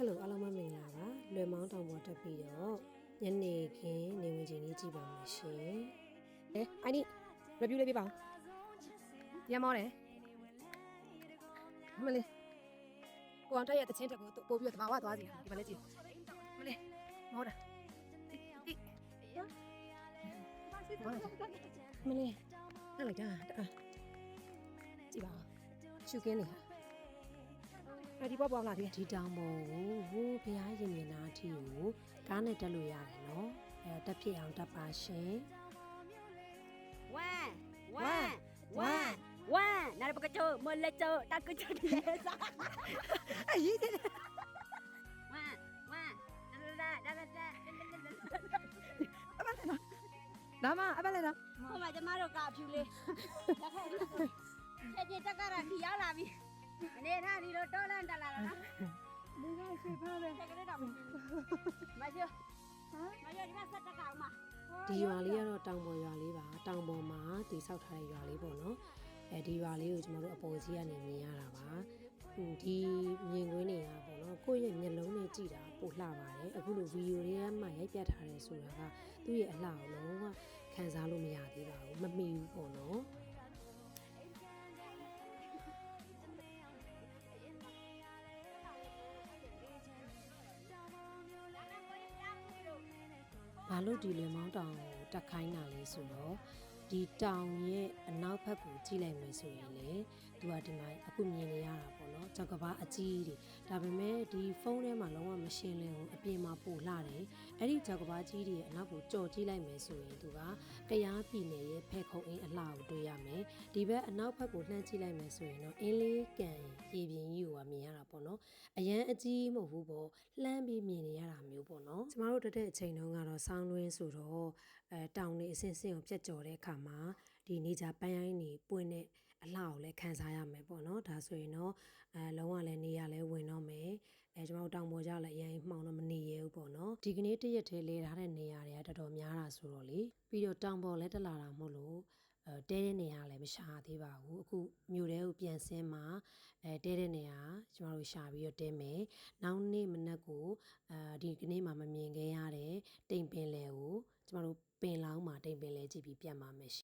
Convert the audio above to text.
Hello အားလုံးမင်္ဂလာပါလွယ်မောင်းတောင်ပေါ်တက်ပြီးတော့ညနေခင်းနေဝင်ချိန်လေးကြည့်ပါမယ်ရှင်အိုင်နီ review လေးပြပါဦးရမောတယ်မလေးကိုအောင်တက်ရဲ့တချင်းတက်ကိုပို့ပြီးတော့တဘာဝသွားစီဒီမှာလေးကြည့်မလေးမောတာမလေးအဲ့လိုက်တာကြည့်ပါရှုကင်းနေဟာဒီပေါ့ပေါ့လာဒီတောင်ပေါ်ကိုဟိုဘုရားရင်မြင်နာအထိကိုကားနဲ့တက်လို့ရတယ်နော်တက်ဖြစ်အောင်တက်ပါရှင်ဝမ်နာရပကချိုမလက်ချိုတက်ကချိုဒီလေစာအရေးတယ်ဝမ်ဒါမအပလဲတော့ဟိုမှာကျမတို့ကအဖြူလေးတက်ခဲ့ချက်ကြက်ကတော့ဒီရောက်လာပြီအနေထားဒီလိုတောလန့်တက်လာတာနော်လူကရှိဖားပဲတက်ကလေးတော့မကျော်မကျော်ဒီမှာဆက်တက်ကောင်မဒီရွာလေးကတော့တောင်ပေါ်ရွာလေးပါတောင်ပေါ်မှာတည်ဆောက်ထားတဲ့ရွာလေးပေါ့နော်ဒီရွာလေးကိုကျွန်တော်တို့အပေါ်ကြီးကနေမြင်ရတာပါဒီမြင်ကွင်းတွေကပေါ့နော်ကိုယ့်ရဲ့မျက်လုံးနဲ့ကြည့်တာပိုလှပါတယ်အခုလိုဗီဒီယိုလေးမှာရိုက်ပြထားတယ်ဆိုတာကသူ့ရဲ့အလှကိုလုံးဝခံစားလို့မရသေးပါဘူးမမီဘူးပေါ့နော်ဘာလို့ဒီလေမောင်းတောင်ကိုတက်ခိုင်းတာလဲဆိုတော့ဒီတောင်ရဲ့အနောက်ဘက်ကိုကြည့်လိုက်မယ်ဆိုရင်လေသူကဒီမှာအခုမြင်နေရတာပေါ့နော်ကြောက်ကဘာအကြီးတွေဒါပေမဲ့ဒီဖုန်းထဲမှာလုံးဝမရှင်းလင်းဘူးအပြင်မှာပို့လှတယ်အဲ့ဒီကြောက်ကဘာကြီးတွေရဲ့အနောက်ကိုကြော်ကြည့်လိုက်မယ်ဆိုရင်သူကကရားပြည်နယ်ရဲ့ဖဲခုံအင်းအလှကိုတွေ့ရမယ်ဒီဘက်အနောက်ဘက်ကိုလှမ်းကြည့်လိုက်မယ်ဆိုရင်တော့အင်းလေးကန်ရေပြင်ကြီးကိုမြင်ရတာပေါ့နော်အရန်အကြီးမဟုတ်ဘူးပေါ့လှမ်းပြီးမြင်နေရတာမျိုးပေါ့နော်ကျမတို့တက်တဲ့အချိန်တုန်းကတော့ဆောင်းတွင်းဆိုတော့တောင်တွေအစင်းစင်းကိုပြတ်ကျော်တဲ့အခါမှာဒီနေကြပန်းရိုင်းတွေပွင့်တဲ့အလှကိုလည်းခံစားရမယ်ပေါ့နော်ဒါဆိုရင်တော့လုံးဝလည်းနေရလဲဝင်တော့မယ်ကျွန်တော်တောင်ပေါ်ကြလည်းအရင်မှောင်တော့မနေရဘူးပေါ့နော်ဒီကနေ့တရက်သေးလဲထားတဲ့နေရာတွေကတော်တော်များတာဆိုတော့လေပြီးတော့တောင်ပေါ်လည်းတက်လာတာမဟုတ်လို့တဲတဲ့နေရာလည်းမရှာသေးပါဘူးအခုမြို့ထဲကိုပြန်ဆင်းမှာတဲတဲ့နေရာကျမတို့ရှာပြီးတော့တဲမယ်နောက်နေ့မနက်ကိုဒီကနေ့မှမမြင်ခဲ့ရတဲ့တိမ်ပင်လယ်ကိုကျမတို့ပင်လောင်းမှာတိမ်ပင်လဲကြည့်ပြီးပြန်ပါမယ်ရှ